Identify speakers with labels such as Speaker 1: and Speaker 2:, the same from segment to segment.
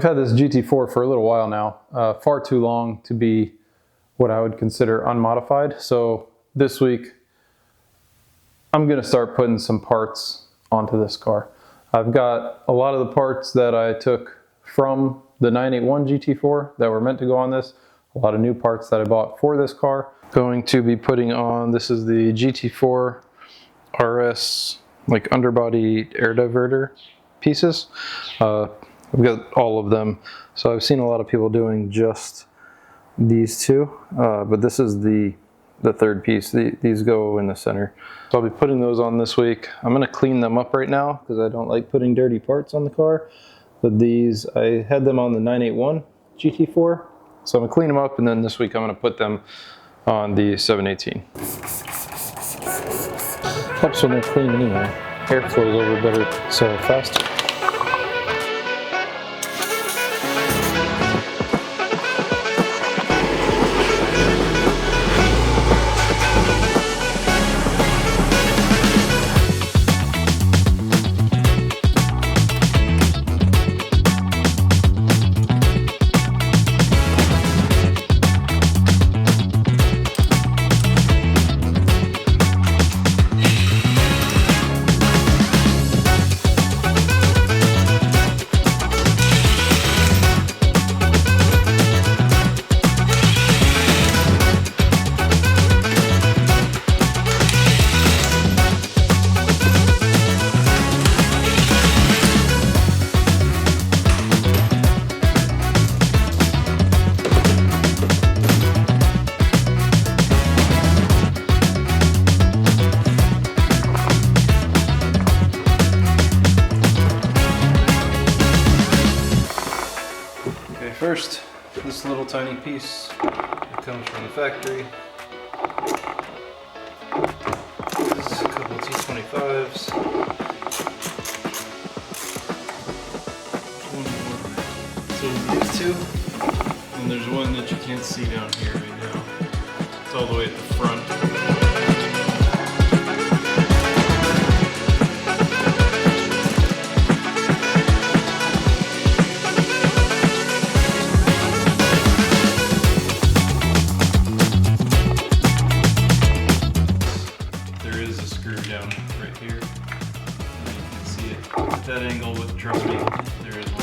Speaker 1: I've had this GT4 for a little while now, far too long to be what I would consider unmodified. So this week, I'm gonna start putting some parts onto this car. I've got a lot of the parts that I took from the 981 GT4 that were meant to go on this, a lot of new parts that I bought for this car. Going to be putting on, this is the GT4 RS, like underbody air diverter pieces. I've got all of them. So I've seen a lot of people doing just these two, but this is the third piece. These go in the center. So I'll be putting those on this week. I'm gonna clean them up right now because I don't like putting dirty parts on the car. But these, I had them on the 981 GT4. So I'm gonna clean them up, and then this week I'm gonna put them on the 718. Helps when they're clean anyway. Air flows over better, so faster. First, this little tiny piece that comes from the factory. This is a couple of T25s. So these two, and there's one that you can't see down here right now. It's all the way at the front. That angle, but trust me, there is one.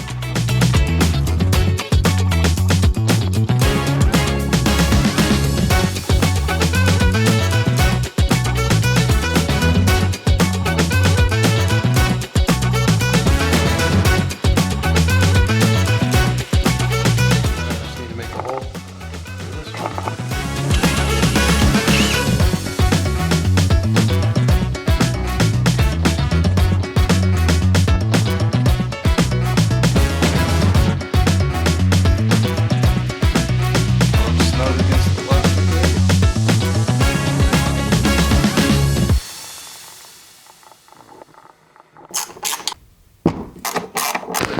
Speaker 1: I just need to make a hole for this one.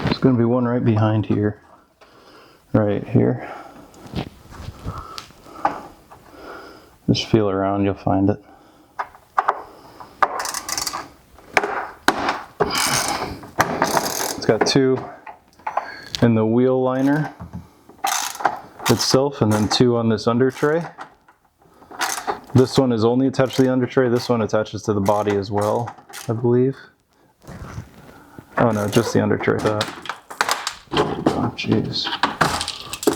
Speaker 1: There's going to be one right behind here, right here. Just feel around, you'll find it. It's got two in the wheel liner itself, and then two on this under tray. This one is only attached to the under tray. This one attaches to the body as well, I believe. Oh no, just the under tray. Oh jeez.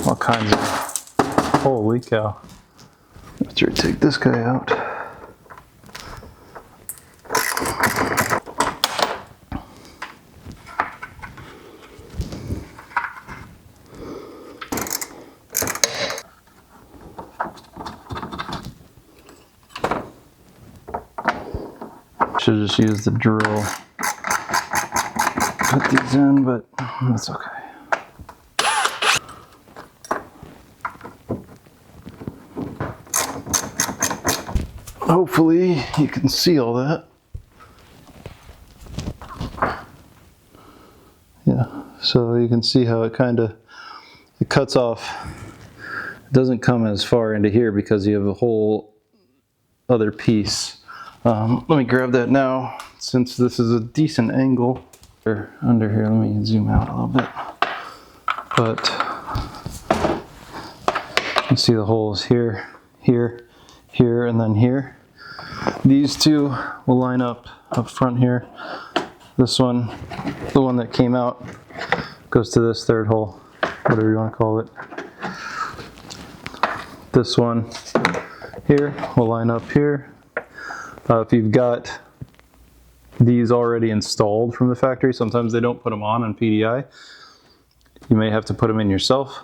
Speaker 1: All kinds of, holy cow. After I take this guy out. Should just use the drill. Put these in, but that's okay. Hopefully you can see all that. Yeah, so you can see how it cuts off. It doesn't come as far into here because you have a whole other piece. Let me grab that now, since this is a decent angle. Under here, let me zoom out a little bit. but you can see the holes here, here, here, and then here. These two will line up front here. This one, the one that came out, goes to this third hole, whatever you want to call it. This one here will line up here. If you've got these already installed from the factory, sometimes they don't put them on PDI. You may have to put them in yourself.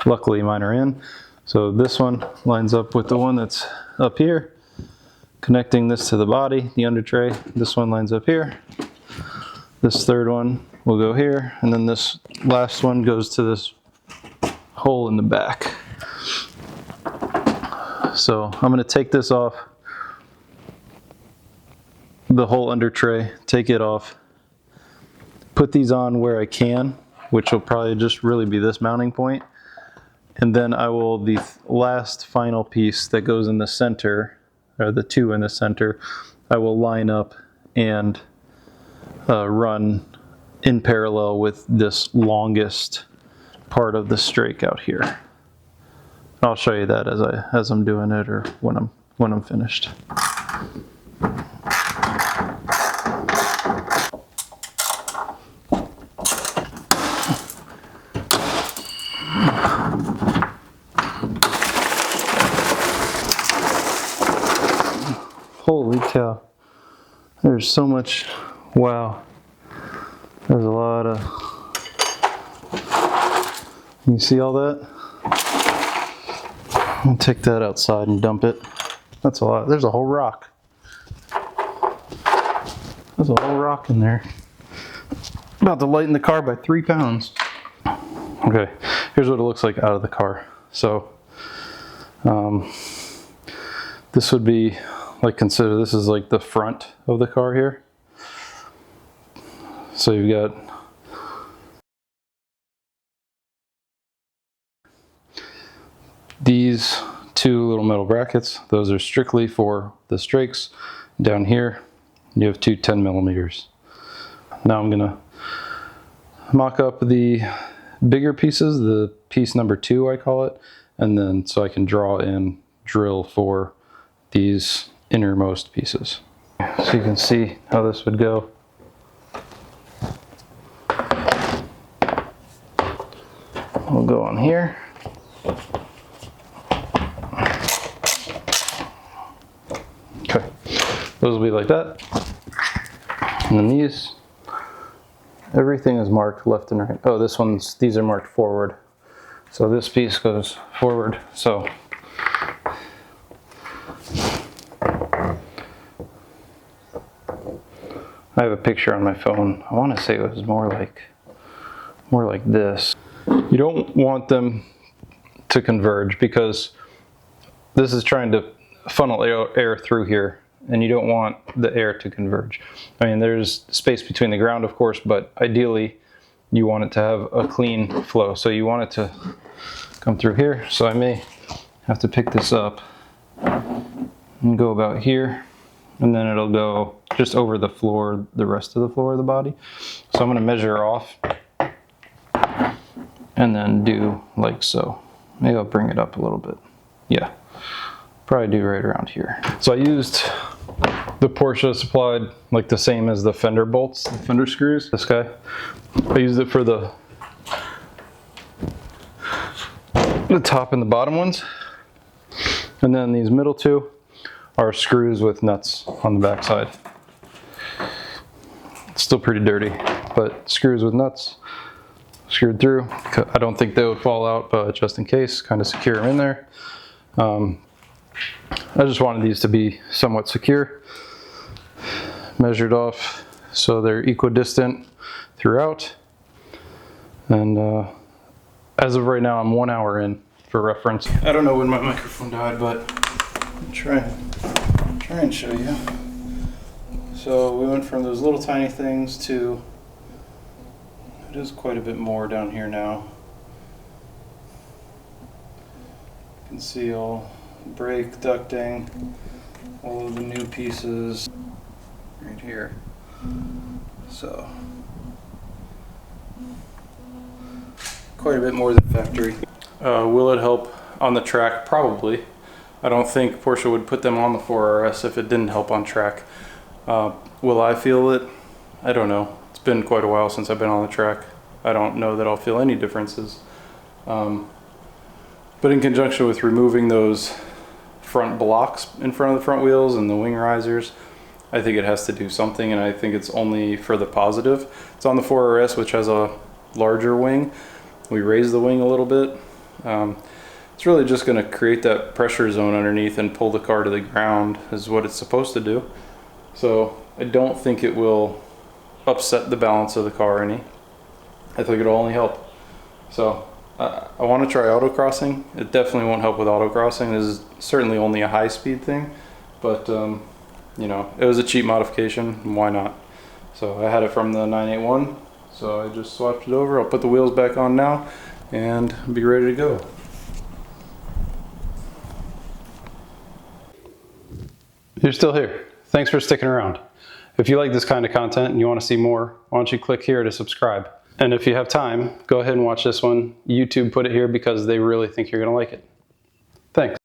Speaker 1: Luckily mine are in. So this one lines up with the one that's up here, connecting this to the body, the under tray. This one lines up here. This third one will go here, and then this last one goes to this hole in the back. So I'm going to take this off, the whole under tray, take it off, put these on where I can, which will probably just really be this mounting point, and then I will, the last final piece that goes in the center, or the two in the center, I will line up and run in parallel with this longest part of the strake out here. I'll show you that as I'm doing it, or when I'm finished. Holy cow. There's so much, wow. There's a lot of, you see all that? I'll take that outside and dump it. That's a lot. There's a whole rock. There's a whole rock in there. About to lighten the car by 3 pounds. Okay, here's what it looks like out of the car. So, this would be, like, consider this is like the front of the car here. So you've got these two little metal brackets. Those are strictly for the strakes. Down here, you have two 10 millimeters. Now I'm gonna mock up the bigger pieces, the piece number 2 I call it, and then so I can draw in drill for these innermost pieces. So you can see how this would go. We'll go on here. Okay, those will be like that. And then these, everything is marked left and right. Oh, these are marked forward. So this piece goes forward. So I have a picture on my phone. I want to say it was more like this. You don't want them to converge because this is trying to funnel air through here, and you don't want the air to converge. I mean, there's space between the ground, of course, but ideally you want it to have a clean flow. So you want it to come through here. So I may have to pick this up and go about here, and then it'll go just over the floor, the rest of the floor of the body. So I'm going to measure off and then do like so. Maybe I'll bring it up a little bit. Yeah, probably do right around here. So I used the Porsche supplied, like the same as the fender bolts, the fender screws, this guy. I used it for the top and the bottom ones. And then these middle two are screws with nuts on the back side. It's still pretty dirty, but screws with nuts. Screwed through. I don't think they would fall out, but just in case, kind of secure them in there. I just wanted these to be somewhat secure. Measured off so they're equidistant throughout. And as of right now, I'm 1 hour in for reference. I don't know when my microphone died, but I'll try and show you. So we went from those little tiny things to, it is quite a bit more down here now. You can see all brake ducting, all of the new pieces right here. So quite a bit more than factory. Will it help on the track? Probably. I don't think Porsche would put them on the 4RS if it didn't help on track. Will I feel it? I don't know. It's been quite a while since I've been on the track. I don't know that I'll feel any differences. But in conjunction with removing those front blocks in front of the front wheels and the wing risers, I think it has to do something, and I think it's only for the positive. It's on the 4RS, which has a larger wing. We raise the wing a little bit. It's really just going to create that pressure zone underneath and pull the car to the ground is what it's supposed to do. So I don't think it will upset the balance of the car any. I think it'll only help. So I want to try autocrossing. It definitely won't help with autocrossing. This is certainly only a high-speed thing, but you know, it was a cheap modification. Why not? So I had it from the 981, so I just swapped it over. I'll put the wheels back on now and be ready to go. You're still here. Thanks for sticking around. If you like this kind of content and you want to see more, why don't you click here to subscribe? And if you have time, go ahead and watch this one. YouTube put it here because they really think you're going to like it. Thanks.